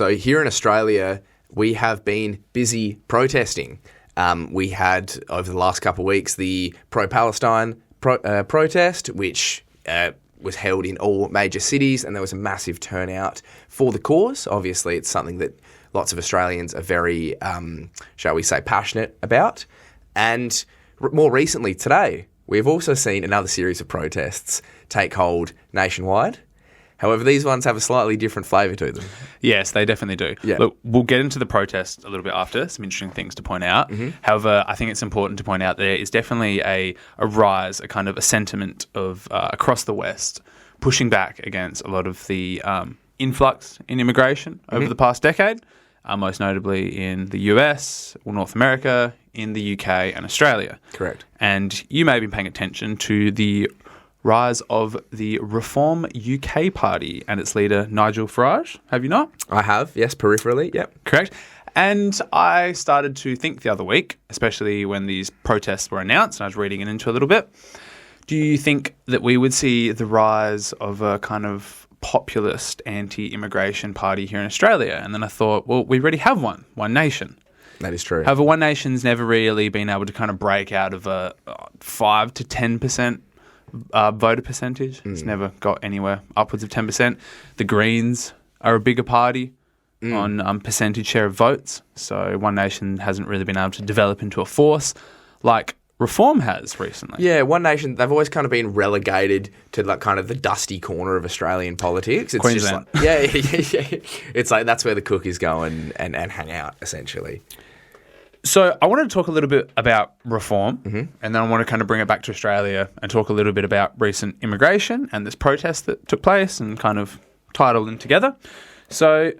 So here in Australia, we have been busy protesting. We had, over the last couple of weeks, the pro-Palestine protest, which was held in all major cities, and there was a massive turnout for the cause. Obviously, it's something that lots of Australians are very, shall we say, passionate about. And more recently today, we've also seen another series of protests take hold nationwide. However, these ones have a slightly different flavour to them. Yes, they definitely do. Yeah. Look, we'll get into the protest a little bit after, some interesting things to point out. Mm-hmm. However, I think it's important to point out there is definitely a rise, a kind of a sentiment of across the West pushing back against a lot of the influx in immigration over the past decade, most notably in the US, or North America, in the UK and Australia. Correct. And you may have been paying attention to the rise of the Reform UK Party and its leader, Nigel Farage. Have you not? I have, yes, peripherally, yep. Correct. And I started to think the other week, especially when these protests were announced, and I was reading it into a little bit, do you think that we would see the rise of a kind of populist anti-immigration party here in Australia? And then I thought, well, we already have one, One Nation. That is true. However, One Nation's never really been able to kind of break out of a 5 to 10% voter percentage. It's never got anywhere upwards of 10%. The Greens are a bigger party on percentage share of votes. So One Nation hasn't really been able to develop into a force like Reform has recently. Yeah, One Nation, they've always kind of been relegated to like kind of the dusty corner of Australian politics. It's Queensland. Just like, yeah. It's like that's where the cookies go and hang out, essentially. So I wanted to talk a little bit about reform, and then I want to kind of bring it back to Australia and talk a little bit about recent immigration and this protest that took place and kind of tie it all in together. So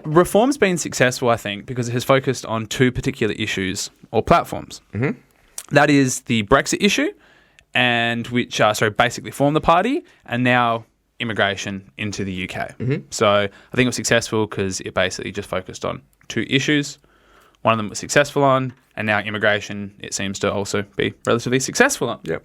reform's been successful, I think, because it has focused on two particular issues or platforms. Mm-hmm. That is the Brexit issue, and which basically formed the party, and now immigration into the UK. Mm-hmm. So I think it was successful because it basically just focused on two issues. One of them was successful on, and now immigration, it seems to also be relatively successful on. Yep.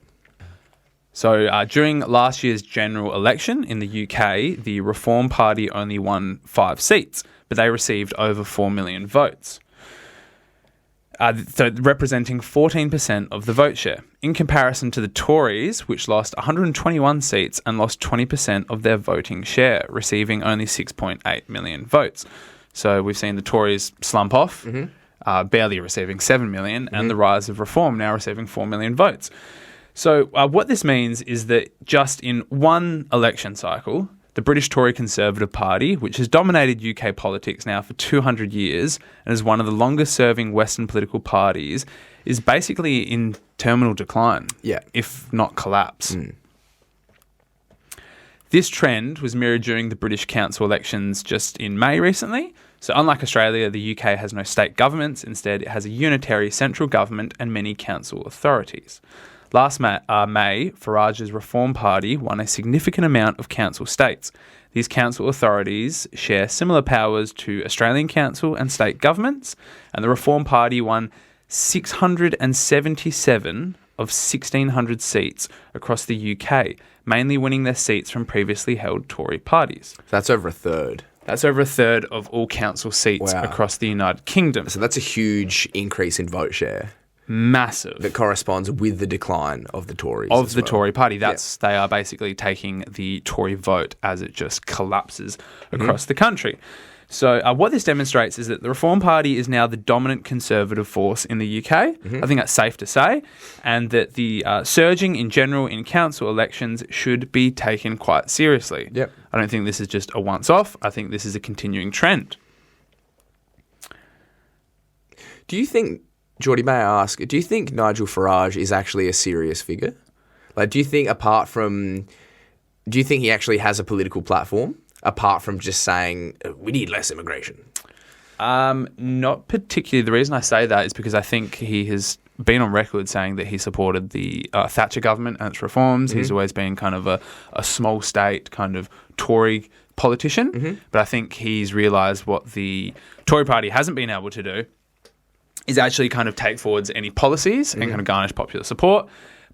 So during last year's general election in the UK, the Reform Party only won 5 seats, but they received over 4 million votes. So representing 14% of the vote share, in comparison to the Tories, which lost 121 seats and lost 20% of their voting share, receiving only 6.8 million votes. So we've seen the Tories slump off, barely receiving 7 million, and the rise of Reform now receiving 4 million votes. So what this means is that just in one election cycle, the British Tory Conservative Party, which has dominated UK politics now for 200 years and is one of the longest-serving Western political parties, is basically in terminal decline, if not collapse. This trend was mirrored during the British Council elections just in May recently. So unlike Australia, the UK has no state governments. Instead, it has a unitary central government and many council authorities. Last May, Farage's Reform Party won a significant amount of council states. These council authorities share similar powers to Australian council and state governments, and the Reform Party won 677 of 1,600 seats across the UK, mainly winning their seats from previously held Tory parties. That's over a third. That's over a third of all council seats across the United Kingdom. So that's a huge increase in vote share. Massive. That corresponds with the decline of the Tories. Of the Tory party. They are basically taking the Tory vote as it just collapses across the country. So what this demonstrates is that the Reform Party is now the dominant conservative force in the UK. I think that's safe to say. And that the surging in general in council elections should be taken quite seriously. Yep. I don't think this is just a once-off. I think this is a continuing trend. Do you think, Jordie, may I ask, do you think Nigel Farage is actually a serious figure? Like, do you think he actually has a political platform? Apart from just saying, we need less immigration? Not particularly. The reason I say that is because I think he has been on record saying that he supported the Thatcher government and its reforms. He's always been kind of a small state kind of Tory politician. But I think he's realised what the Tory party hasn't been able to do is actually kind of take forwards any policies and kind of garnish popular support.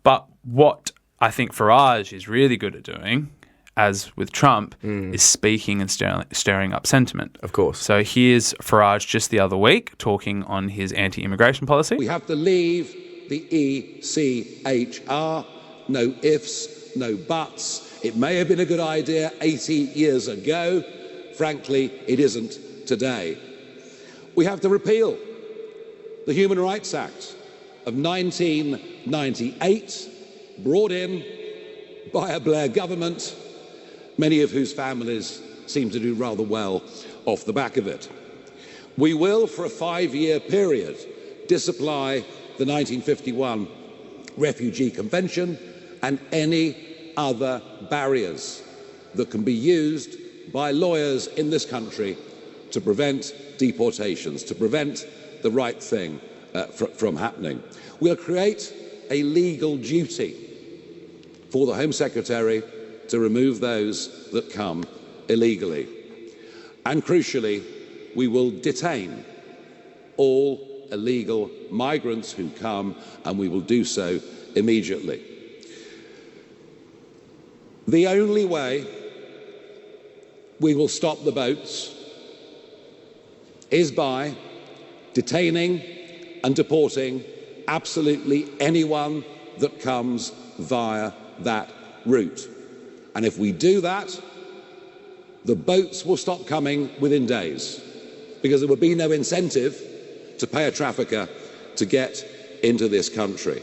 But what I think Farage is really good at doing, as with Trump, is speaking and stirring up sentiment. Of course. So here's Farage just the other week talking on his anti-immigration policy. We have to leave the ECHR. No ifs, no buts. It may have been a good idea 80 years ago. Frankly, it isn't today. We have to repeal the Human Rights Act of 1998, brought in by a Blair government, many of whose families seem to do rather well off the back of it. We will, for a 5-year period, disapply the 1951 Refugee Convention and any other barriers that can be used by lawyers in this country to prevent deportations, to prevent the right thing from happening. We'll create a legal duty for the Home Secretary to remove those that come illegally. And crucially, we will detain all illegal migrants who come, and we will do so immediately. The only way we will stop the boats is by detaining and deporting absolutely anyone that comes via that route. And if we do that, the boats will stop coming within days, because there will be no incentive to pay a trafficker to get into this country.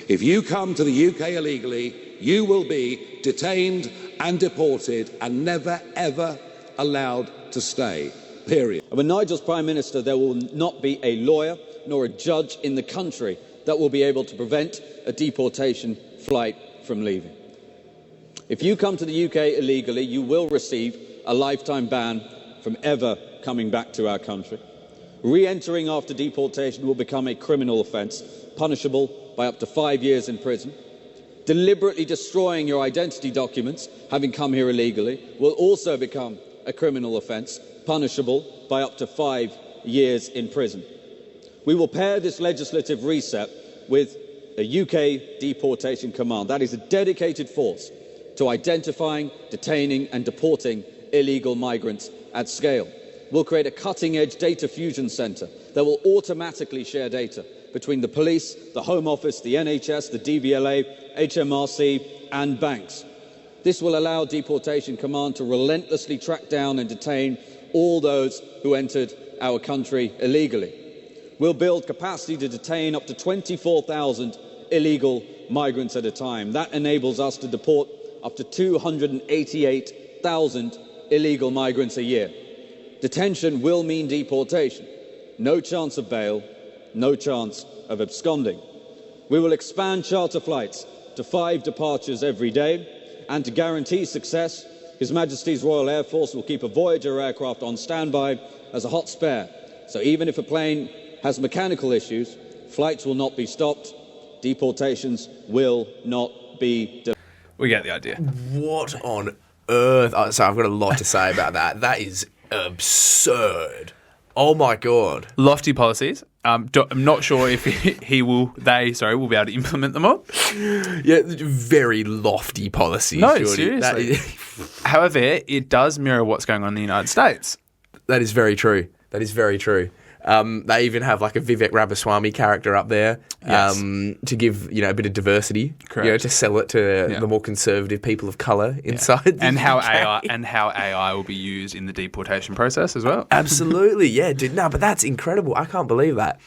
If you come to the UK illegally, you will be detained and deported and never, ever allowed to stay, period. When Nigel's Prime Minister, there will not be a lawyer nor a judge in the country that will be able to prevent a deportation flight from leaving. If you come to the UK illegally, you will receive a lifetime ban from ever coming back to our country. Re-entering after deportation will become a criminal offence, punishable by up to 5 years in prison. Deliberately destroying your identity documents, having come here illegally, will also become a criminal offence, punishable by up to 5 years in prison. We will pair this legislative reset with a UK deportation command. That is a dedicated force to identifying, detaining and deporting illegal migrants at scale. We'll create a cutting-edge data fusion centre that will automatically share data between the police, the Home Office, the NHS, the DVLA, HMRC and banks. This will allow Deportation Command to relentlessly track down and detain all those who entered our country illegally. We'll build capacity to detain up to 24,000 illegal migrants at a time. That enables us to deport up to 288,000 illegal migrants a year. Detention will mean deportation. No chance of bail, no chance of absconding. We will expand charter flights to 5 departures every day, and to guarantee success, His Majesty's Royal Air Force will keep a Voyager aircraft on standby as a hot spare. So even if a plane has mechanical issues, flights will not be stopped, deportations will not be delayed. We get the idea. What on earth? Oh, so I've got a lot to say about that. That is absurd. Oh my God. Lofty policies. I'm not sure if will be able to implement them all. Yeah, very lofty policies. No, Jordie. seriously. However, it does mirror what's going on in the United States. That is very true. That is very true. They even have like a Vivek Ramaswamy character up there to give a bit of diversity. Correct. To sell it to the more conservative people of colour inside. The and how UK. AI will be used in the deportation process as well. Absolutely, yeah, dude. No, but that's incredible. I can't believe that.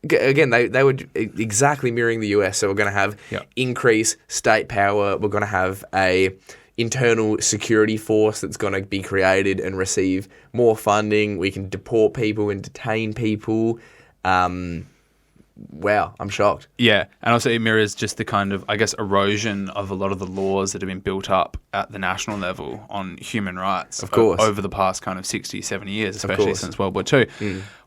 Again, they were exactly mirroring the US. So we're going to have increased state power. We're going to have a internal security force that's going to be created and receive more funding. We can deport people and detain people. Wow, I'm shocked. Yeah, and also it mirrors just the kind of, erosion of a lot of the laws that have been built up at the national level on human rights. Of course. Over the past kind of 60, 70 years, especially since World War II.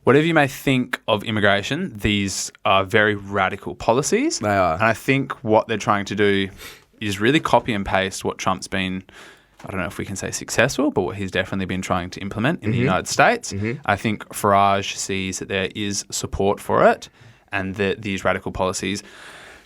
Whatever you may think of immigration, these are very radical policies. They are. And I think what they're trying to do is really copy and paste what Trump's been, I don't know if we can say successful, but what he's definitely been trying to implement in the United States. I think Farage sees that there is support for it and that these radical policies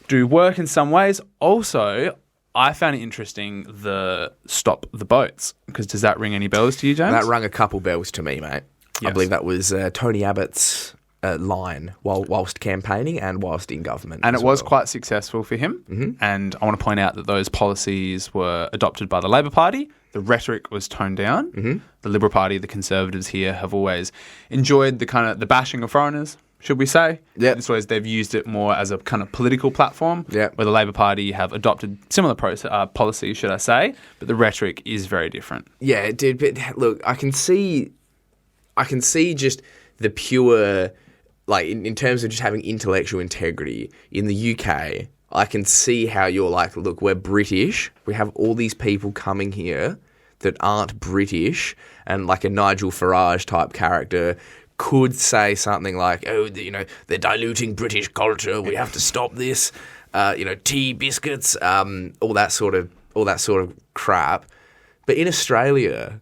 do work in some ways. Also, I found it interesting, the stop the boats, because does that ring any bells to you, James? That rung a couple bells to me, mate. Yes. I believe that was Tony Abbott's line whilst campaigning and whilst in government. And as it was well. quite successful for him. Mm-hmm. And I want to point out that those policies were adopted by the Labor Party. The rhetoric was toned down. Mm-hmm. The Liberal Party, the Conservatives here, have always enjoyed the bashing of foreigners, should we say. Yeah. This ways they've used it more as a kind of political platform, where the Labor Party have adopted similar policies, should I say, but the rhetoric is very different. Yeah, dude, but look, I can see just the pure, like, in terms of just having intellectual integrity in the UK, I can see how you're like, look, we're British. We have all these people coming here that aren't British, and like a Nigel Farage type character could say something like, oh, they're diluting British culture. We have to stop this. Tea, biscuits, all that sort of crap. But in Australia,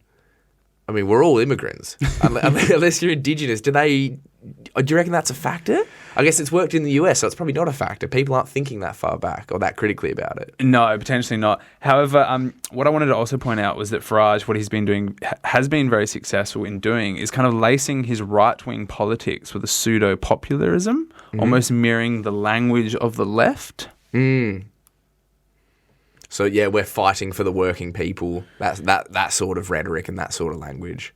I mean, we're all immigrants. Unless you're Indigenous, do you reckon that's a factor? I guess it's worked in the US, so it's probably not a factor. People aren't thinking that far back or that critically about it. No, potentially not. However, what I wanted to also point out was that Farage, what he's been doing, has been very successful in doing, is kind of lacing his right-wing politics with a pseudo-populism, almost mirroring the language of the left. Mm. So, yeah, we're fighting for the working people, that sort of rhetoric and that sort of language.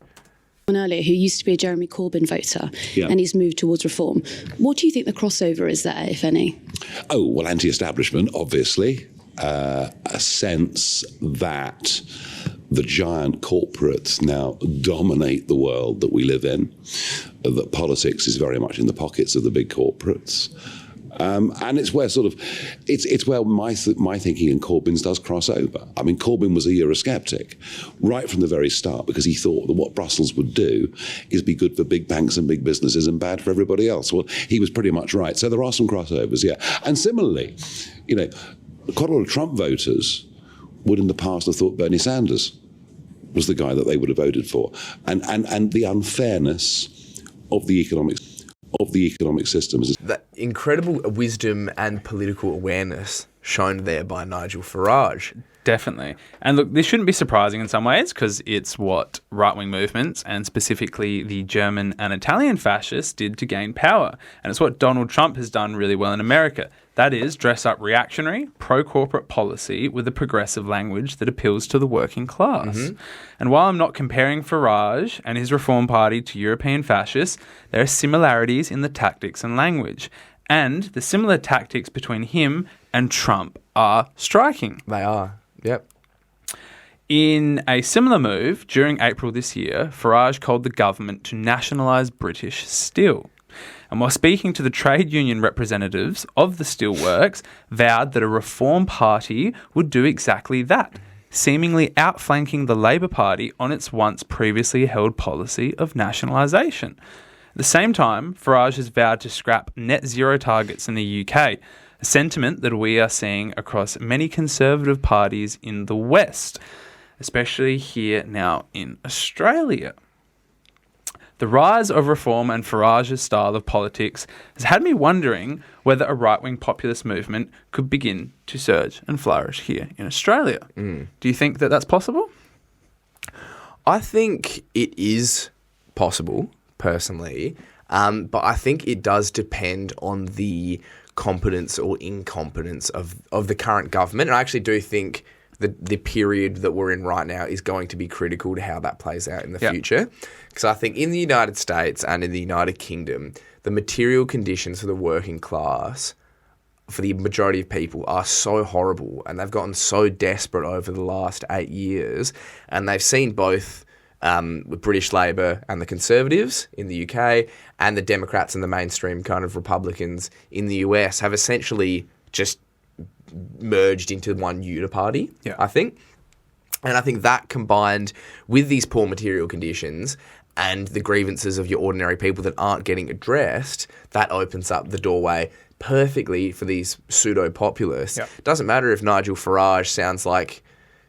Earlier, who used to be a Jeremy Corbyn voter, and he's moved towards reform. What do you think the crossover is there, if any? Oh, well, anti-establishment, obviously. A sense that the giant corporates now dominate the world that we live in, that politics is very much in the pockets of the big corporates. And it's where it's where my thinking and Corbyn's does cross over. I mean, Corbyn was a Eurosceptic right from the very start, because he thought that what Brussels would do is be good for big banks and big businesses and bad for everybody else. Well, he was pretty much right. So there are some crossovers, yeah. And similarly, quite a lot of Trump voters would in the past have thought Bernie Sanders was the guy that they would have voted for. And the unfairness of the economic system. That incredible wisdom and political awareness shown there by Nigel Farage. Definitely. And look, this shouldn't be surprising in some ways, because it's what right-wing movements, and specifically the German and Italian fascists, did to gain power. And it's what Donald Trump has done really well in America. That is, dress up reactionary, pro-corporate policy with a progressive language that appeals to the working class. Mm-hmm. And while I'm not comparing Farage and his Reform Party to European fascists, there are similarities in the tactics and language. And the similar tactics between him and Trump are striking. They are, yep. In a similar move, during April this year, Farage called the government to nationalise British steel. And while speaking to the trade union representatives of the steelworks, vowed that a Reform Party would do exactly that, seemingly outflanking the Labor Party on its once previously held policy of nationalisation. At the same time, Farage has vowed to scrap net zero targets in the UK, a sentiment that we are seeing across many Conservative parties in the West, especially here now in Australia. The rise of reform and Farage's style of politics has had me wondering whether a right-wing populist movement could begin to surge and flourish here in Australia. Mm. Do you think that that's possible? I think it is possible, personally, but I think it does depend on the competence or incompetence of the current government. And I actually do think the period that we're in right now is going to be critical to how that plays out in the future. Because I think in the United States and in the United Kingdom, the material conditions for the working class, for the majority of people, are so horrible, and they've gotten so desperate over the last 8 years, and they've seen both with British Labor and the Conservatives in the UK, and the Democrats and the mainstream kind of Republicans in the US have essentially just merged into one uniparty, I think. And I think that, combined with these poor material conditions and the grievances of your ordinary people that aren't getting addressed, that opens up the doorway perfectly for these pseudo-populists. Doesn't matter if Nigel Farage sounds like,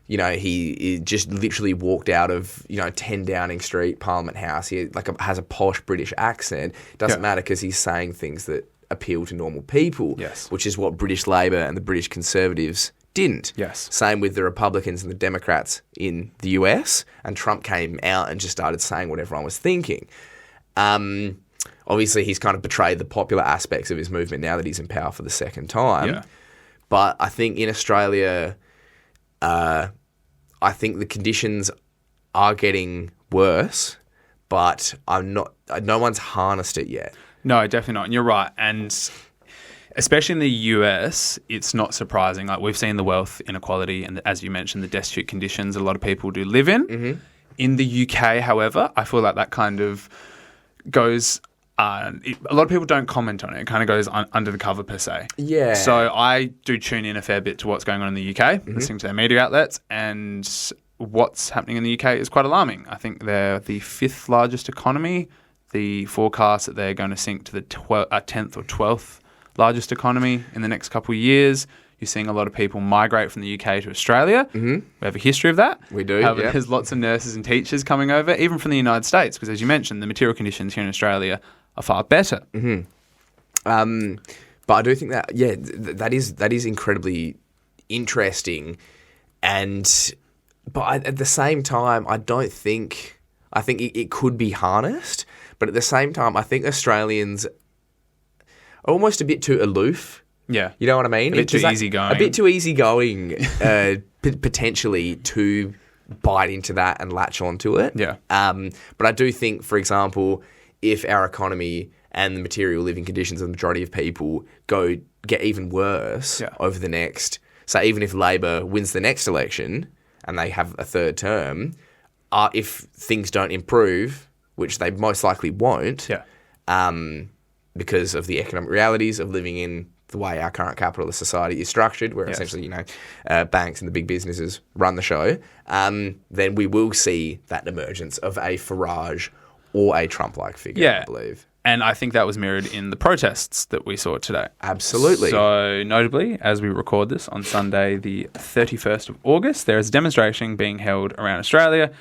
he just literally walked out of, 10 Downing Street, Parliament House. He has a posh British accent. Doesn't matter, because he's saying things that appeal to normal people, which is what British Labor and the British Conservatives didn't. Yes. Same with the Republicans and the Democrats in the US, and Trump came out and just started saying what everyone was thinking. Obviously, he's kind of betrayed the popular aspects of his movement now that he's in power for the second time. Yeah. But I think in Australia, I think the conditions are getting worse, but no one's harnessed it yet. No, definitely not. And you're right. And especially in the US, it's not surprising. Like, we've seen the wealth inequality and, as you mentioned, the destitute conditions a lot of people do live in. Mm-hmm. In the UK, however, I feel like that kind of goes... a lot of people don't comment on it. It kind of goes under the cover, per se. Yeah. So I do tune in a fair bit to what's going on in the UK, listening to their media outlets, and what's happening in the UK is quite alarming. I think they're the 5th largest economy. The forecast that they're going to sink to the 10th or 12th largest economy in the next couple of years. You're seeing a lot of people migrate from the UK to Australia. Mm-hmm. We have a history of that. We do, However, there's lots of nurses and teachers coming over, even from the United States, because as you mentioned, the material conditions here in Australia are far better. Mm-hmm. But I do think that, that is incredibly interesting. But at the same time, I think it could be harnessed. But at the same time, I think Australians are almost a bit too aloof. Yeah. You know what I mean? A bit too easygoing. A bit too easygoing, potentially, to bite into that and latch onto it. Yeah. But I do think, for example, if our economy and the material living conditions of the majority of people get even worse over the next, so even if Labor wins the next election and they have a third term, if things don't improve, which they most likely won't, because of the economic realities of living in the way our current capitalist society is structured, where essentially, banks and the big businesses run the show, then we will see that emergence of a Farage or a Trump-like figure, I believe. And I think that was mirrored in the protests that we saw today. Absolutely. So, notably, as we record this on Sunday, the 31st of August, there is a demonstration being held around Australia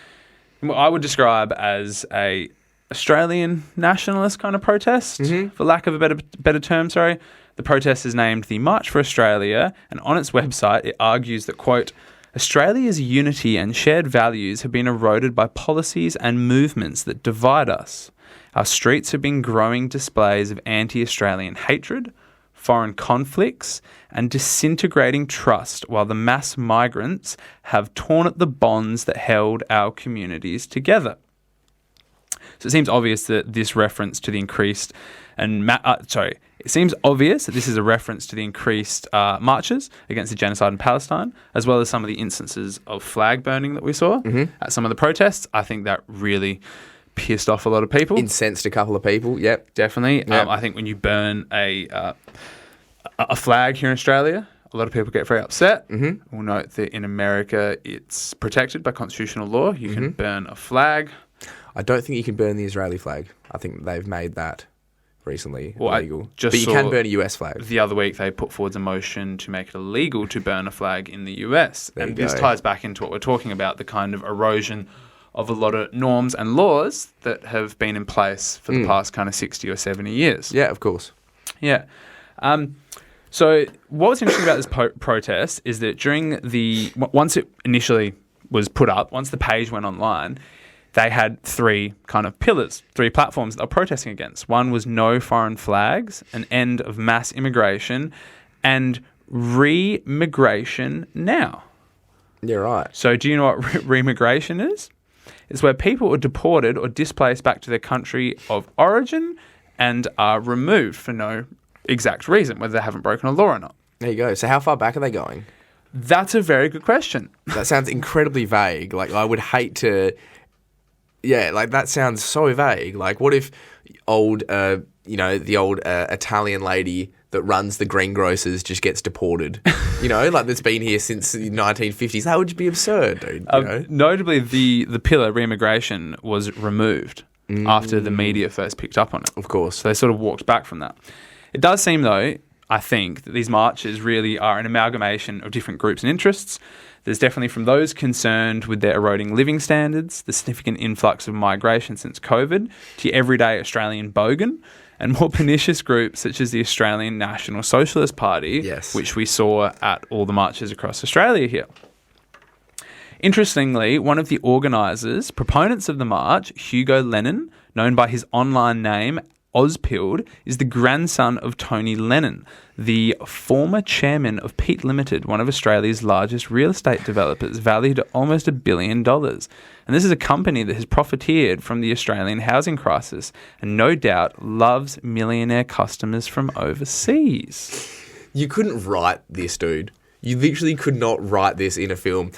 in what I would describe as a Australian nationalist kind of protest, for lack of a better term, sorry. The protest is named the March for Australia, and on its website, it argues that, quote, Australia's unity and shared values have been eroded by policies and movements that divide us. Our streets have been growing displays of anti-Australian hatred, foreign conflicts, and disintegrating trust, while the mass migrants have torn at the bonds that held our communities together. So it seems obvious that this reference to the increased it seems obvious that this is a reference to the increased marches against the genocide in Palestine, as well as some of the instances of flag burning that we saw at some of the protests. I think that really pissed off a lot of people. Incensed a couple of people, yep. Definitely. Yep. I think when you burn a flag here in Australia, a lot of people get very upset. Mm-hmm. We'll note that in America, it's protected by constitutional law. You can burn a flag. I don't think you can burn the Israeli flag. I think they've made that recently illegal. But you can burn a US flag. The other week, they put forward a motion to make it illegal to burn a flag in the US. And this ties back into what we're talking about, the kind of erosion of a lot of norms and laws that have been in place for the past kind of 60 or 70 years. Yeah, of course. Yeah. So what was interesting about this protest is that once it initially was put up, once the page went online, they had 3 kind of pillars, 3 platforms that they were protesting against. One was no foreign flags, an end of mass immigration, and re-migration now. Yeah, right. So do you know what re-migration is? It's where people are deported or displaced back to their country of origin and are removed for no exact reason, whether they haven't broken a law or not. There you go. So how far back are they going? That's a very good question. That sounds incredibly vague. Like, I would hate to... Yeah, like, that sounds so vague. Like, what if the old Italian lady that runs the greengrocers just gets deported? Like, that's been here since the 1950s. That would be absurd, dude. Notably, the pillar, re-immigration, was removed after the media first picked up on it. Of course. So they sort of walked back from that. It does seem, though, I think, that these marches really are an amalgamation of different groups and interests. There's definitely from those concerned with their eroding living standards, the significant influx of migration since COVID, to your everyday Australian bogan, and more pernicious groups such as the Australian National Socialist Party, Yes. which we saw at all the marches across Australia here. Interestingly, one of the organisers, proponents of the march, Hugo Lennon, known by his online name Ozpild, is the grandson of Tony Lennon, the former chairman of Pete Limited, one of Australia's largest real estate developers, valued at almost $1 billion. And this is a company that has profiteered from the Australian housing crisis and no doubt loves millionaire customers from overseas. You couldn't write this, dude. You literally could not write this in a film.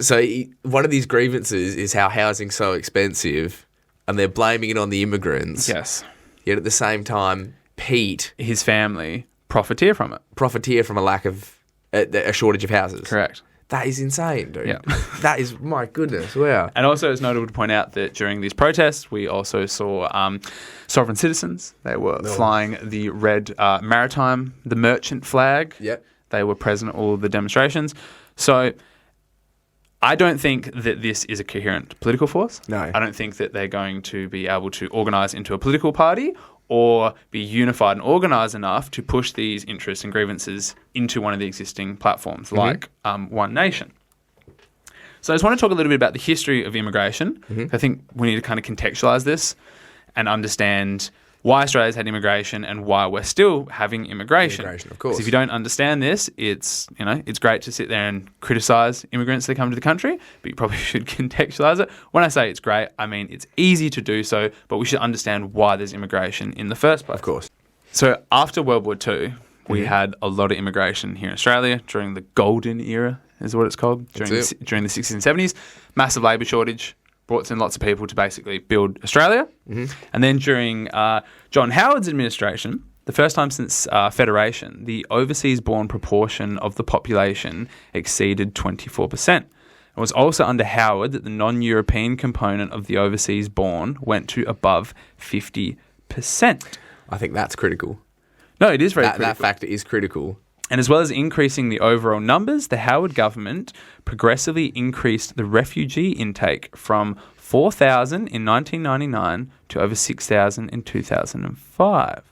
So one of these grievances is how housing's so expensive and they're blaming it on the immigrants. Yes. Yet at the same time, Pete... His family profiteer from it. Profiteer from a lack of... a shortage of houses. Correct. That is insane, dude. Yeah. That is... My goodness, wow. And also it's notable to point out that during these protests, we also saw sovereign citizens. They were flying the red maritime, the merchant flag. Yep. They were present at all of the demonstrations. So... I don't think that this is a coherent political force. No. I don't think that they're going to be able to organise into a political party or be unified and organised enough to push these interests and grievances into one of the existing platforms like One Nation. So I just want to talk a little bit about the history of immigration. I think we need to kind of contextualise this and understand why Australia's had immigration and why we're still having immigration. Immigration, of course. 'Cause if you don't understand this, it's great to sit there and criticise immigrants that come to the country, but you probably should contextualise it. When I say it's great, I mean it's easy to do so, but we should understand why there's immigration in the first place. Of course. So after World War II, we had a lot of immigration here in Australia during the golden era, is what it's called, during the 60s and 70s. Massive labour shortage. Brought in lots of people to basically build Australia. And then during John Howard's administration, the first time since Federation, the overseas-born proportion of the population exceeded 24%. It was also under Howard that the non-European component of the overseas-born went to above 50%. I think that's critical. No, it is very critical. That factor is critical. And as well as increasing the overall numbers, the Howard government progressively increased the refugee intake from 4,000 in 1999 to over 6,000 in 2005.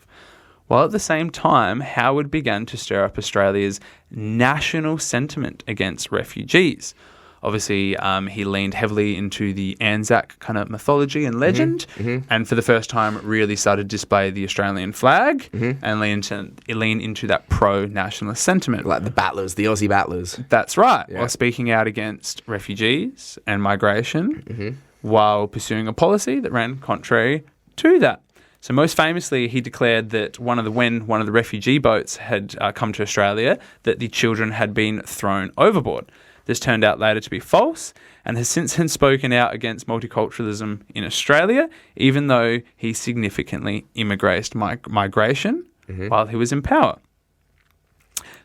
While at the same time, Howard began to stir up Australia's national sentiment against refugees. Obviously, he leaned heavily into the Anzac kind of mythology and legend, and for the first time really started to display the Australian flag and lean into that pro-nationalist sentiment. Like the battlers, the Aussie battlers. That's right. Yeah. While speaking out against refugees and migration, while pursuing a policy that ran contrary to that. So most famously, he declared that when one of the refugee boats had come to Australia, that the children had been thrown overboard. This turned out later to be false and has since then spoken out against multiculturalism in Australia, even though he significantly embraced migration while he was in power.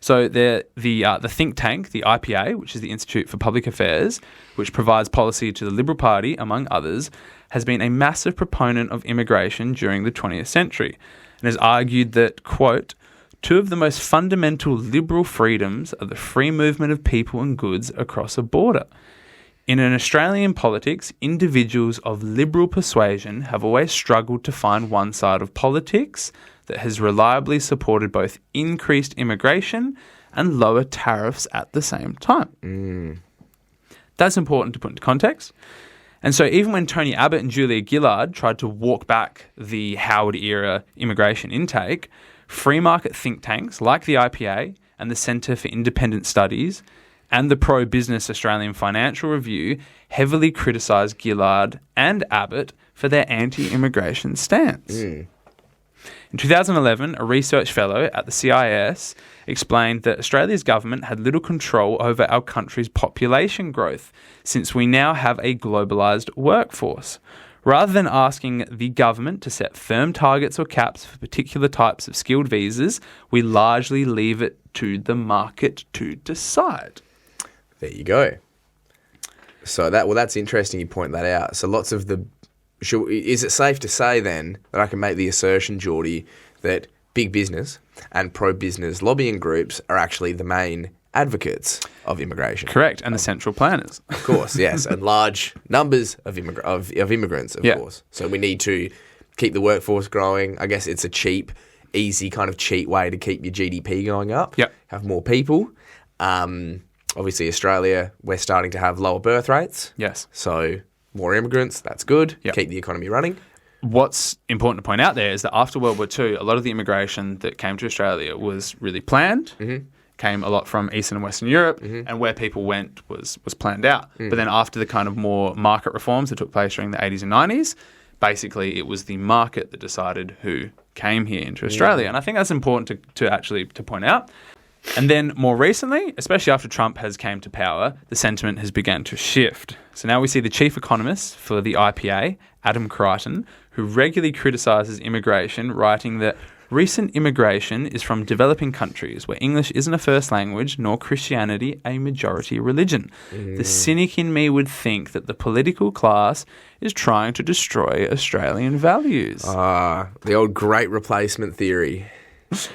So the think tank, the IPA, which is the Institute for Public Affairs, which provides policy to the Liberal Party, among others, has been a massive proponent of immigration during the 20th century and has argued that, quote, two of the most fundamental liberal freedoms are the free movement of people and goods across a border. In an Australian politics, individuals of liberal persuasion have always struggled to find one side of politics that has reliably supported both increased immigration and lower tariffs at the same time. That's important to put into context. And so even when Tony Abbott and Julia Gillard tried to walk back the Howard-era immigration intake, free market think tanks like the IPA and the Centre for Independent Studies and the pro-business Australian Financial Review heavily criticised Gillard and Abbott for their anti-immigration stance. In 2011, a research fellow at the CIS explained that Australia's government had little control over our country's population growth since we now have a globalised workforce. Rather than asking the government to set firm targets or caps for particular types of skilled visas, we largely leave it to the market to decide. There you go. So that's interesting you point that out. So lots of is it safe to say then that I can make the assertion, Jordie, that big business and pro-business lobbying groups are actually the main advocates of immigration? Correct, and the central planners. Of course, yes, and large numbers of immigrants, of course. So we need to keep the workforce growing. I guess it's a cheap, easy kind of cheat way to keep your GDP going up. Yep. Have more people. Obviously, Australia, we're starting to have lower birth rates. Yes. So more immigrants, that's good. Yep. Keep the economy running. What's important to point out there is that after World War II, a lot of the immigration that came to Australia was really planned. Came a lot from Eastern and Western Europe, and where people went was planned out. But then after the kind of more market reforms that took place during the 80s and 90s, basically it was the market that decided who came here into Australia. And I think that's important to point out. And then more recently, especially after Trump has came to power, the sentiment has begun to shift. So now we see the chief economist for the IPA, Adam Crichton, who regularly criticises immigration, writing that recent immigration is from developing countries where English isn't a first language nor Christianity a majority religion. The cynic in me would think that the political class is trying to destroy Australian values. The old great replacement theory.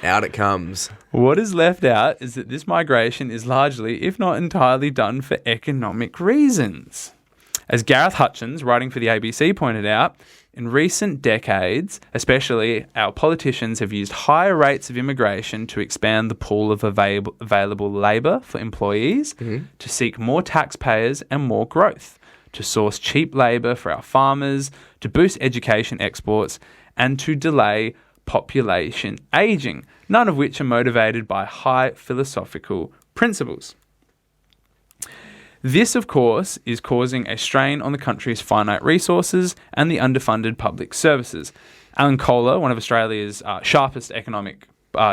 Out it comes. What is left out is that this migration is largely, if not entirely, done for economic reasons. As Gareth Hutchins, writing for the ABC, pointed out, in recent decades, especially, our politicians have used higher rates of immigration to expand the pool of available labour for employees, to seek more taxpayers and more growth, to source cheap labour for our farmers, to boost education exports, and to delay population ageing, none of which are motivated by high philosophical principles. This, of course, is causing a strain on the country's finite resources and the underfunded public services. Alan Kohler, one of Australia's sharpest economic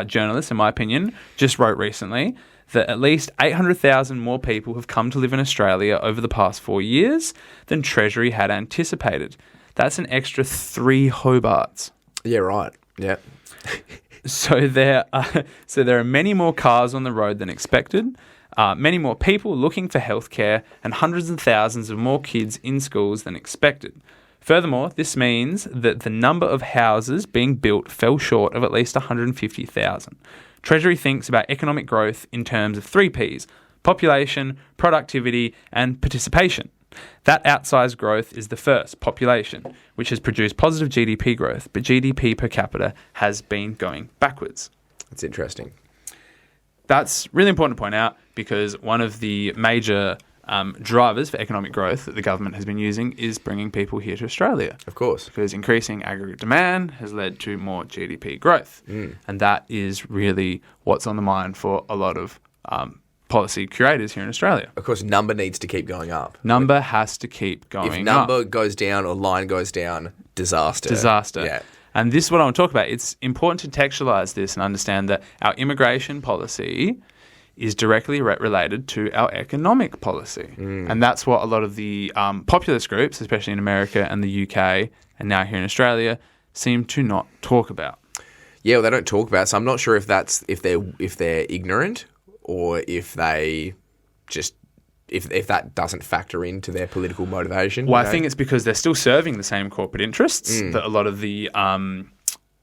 journalists, in my opinion, just wrote recently that at least 800,000 more people have come to live in Australia over the past 4 years than Treasury had anticipated. That's an extra 3 Hobarts. Yeah, right. Yeah. So there are many more cars on the road than expected, many more people looking for healthcare, and hundreds of thousands of more kids in schools than expected. Furthermore, this means that the number of houses being built fell short of at least 150,000. Treasury thinks about economic growth in terms of 3 Ps: population, productivity, and participation. That outsized growth is the first, population, which has produced positive GDP growth, but GDP per capita has been going backwards. That's interesting. That's really important to point out because one of the major drivers for economic growth that the government has been using is bringing people here to Australia. Of course. Because increasing aggregate demand has led to more GDP growth. And that is really what's on the mind for a lot of policy creators here in Australia. Of course, number needs to keep going up. Number has to keep going up. If number goes down or line goes down, disaster. Disaster. Yeah. And this is what I want to talk about. It's important to contextualise this and understand that our immigration policy is directly related to our economic policy. And that's what a lot of the populist groups, especially in America and the UK and now here in Australia, seem to not talk about. Yeah, well, they don't talk about it, so I'm not sure if that's if they're ignorant or if they just if that doesn't factor into their political motivation. Well, I think it's because they're still serving the same corporate interests that a lot of the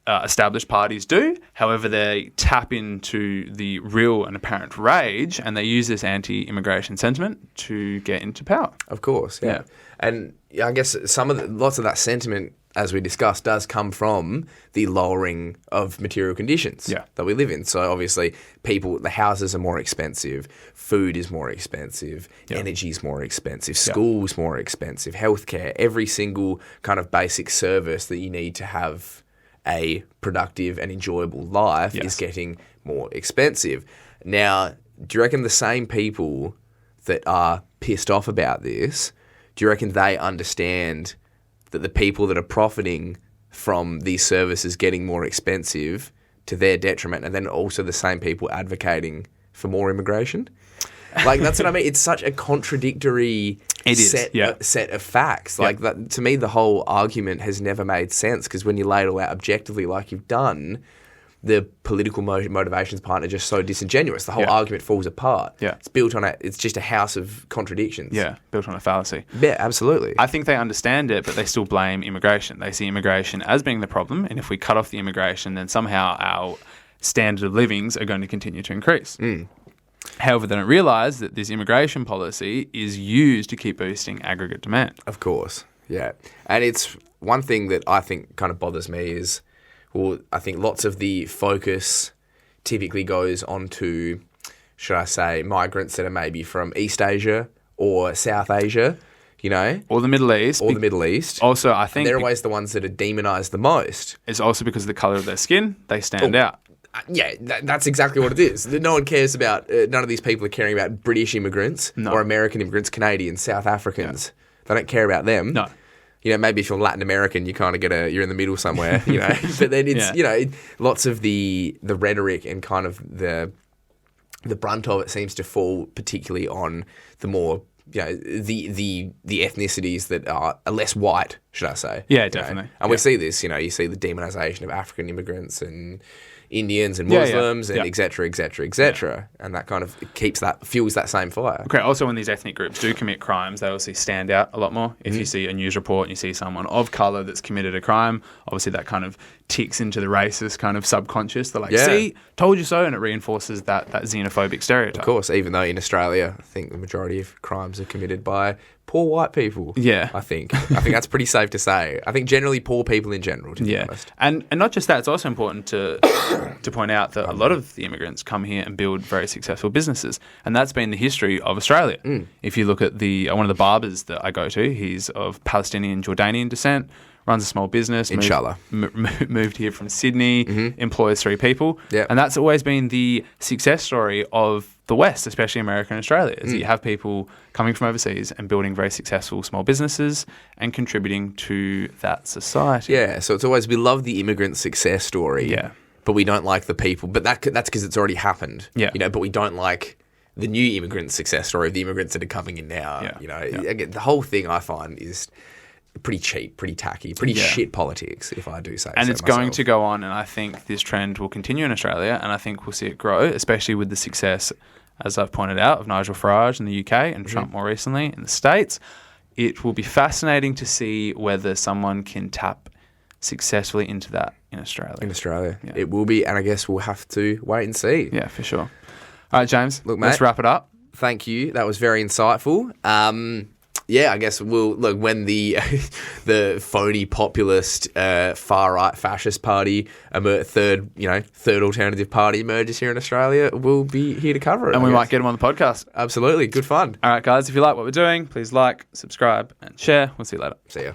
established parties do. However, they tap into the real and apparent rage and they use this anti-immigration sentiment to get into power. Of course, yeah. And I guess lots of that sentiment, as we discussed, does come from the lowering of material conditions that we live in. So obviously the houses are more expensive, food is more expensive, energy is more expensive, school's more expensive, healthcare, every single kind of basic service that you need to have a productive and enjoyable life is getting more expensive. Now, do you reckon the same people that are pissed off about this, do you reckon they understand that the people that are profiting from these services getting more expensive to their detriment, and then also the same people advocating for more immigration? Like, that's what I mean. It's such a contradictory set of facts. Like, that, to me, the whole argument has never made sense because when you lay it all out objectively like you've done, the political motivations part are just so disingenuous. The whole argument falls apart. It's built on it's just a house of contradictions. Built on a fallacy. Yeah, absolutely. I think they understand it, but they still blame immigration. They see immigration as being the problem, and if we cut off the immigration, then somehow our standard of livings are going to continue to increase. However, they don't realise that this immigration policy is used to keep boosting aggregate demand. Of course. Yeah. And it's one thing that I think kind of bothers me is, well, I think lots of the focus typically goes onto, should I say, migrants that are maybe from East Asia or South Asia, you know? Or the Middle East. Or the Middle East. Also, I think... And they're always the ones that are demonised the most. It's also because of the colour of their skin. They stand out. Yeah, that's exactly what it is. No one cares about, none of these people are caring about British immigrants or American immigrants, Canadians, South Africans. Yeah. They don't care about them. No. You know, maybe if you're Latin American, you kind of you're in the middle somewhere, you know. But then it's, you know, lots of the rhetoric and kind of the brunt of it seems to fall particularly on the more, you know, the ethnicities that are less white, should I say. Yeah, definitely. Know? And we see this, you know, you see the demonisation of African immigrants and Indians and Muslims and et cetera, et cetera, et cetera. And that kind of fuels that same fire. Okay, also when these ethnic groups do commit crimes, they obviously stand out a lot more. If you see a news report and you see someone of colour that's committed a crime, obviously that kind of ticks into the racist kind of subconscious. They're like, see, told you so, and it reinforces that xenophobic stereotype. Of course, even though in Australia, I think the majority of crimes are committed by poor white people. Yeah. I think that's pretty safe to say. I think generally poor people in general, to be honest. And not just that, it's also important to point out that a lot of the immigrants come here and build very successful businesses. And that's been the history of Australia. If you look at one of the barbers that I go to, he's of Palestinian, Jordanian descent, runs a small business. Inshallah. Moved here from Sydney, employs 3 people. Yep. And that's always been the success story of the West, especially America and Australia, is that you have people coming from overseas and building very successful small businesses and contributing to that society. Yeah, so it's always, we love the immigrant success story. Yeah. But we don't like the people. But that's because it's already happened. Yeah. You know, but we don't like the new immigrant success story of the immigrants that are coming in now. Yeah. You know, Yeah. again, the whole thing I find is pretty cheap, pretty tacky, pretty shit politics, if I do say so And it's going myself. to go on, and I think this trend will continue in Australia, and I think we'll see it grow, especially with the success, as I've pointed out, of Nigel Farage in the UK and Trump more recently in the States. It will be fascinating to see whether someone can tap successfully into that in Australia. In Australia. Yeah. It will be, and I guess we'll have to wait and see. Yeah, for sure. All right, James, Look, mate, let's wrap it up. Thank you. That was very insightful. Yeah, I guess we'll look when the phony populist far right fascist party, third alternative party emerges here in Australia. We'll be here to cover it, And we might get them on the podcast. Absolutely, good fun. All right, guys, if you like what we're doing, please like, subscribe, and share. We'll see you later. See ya.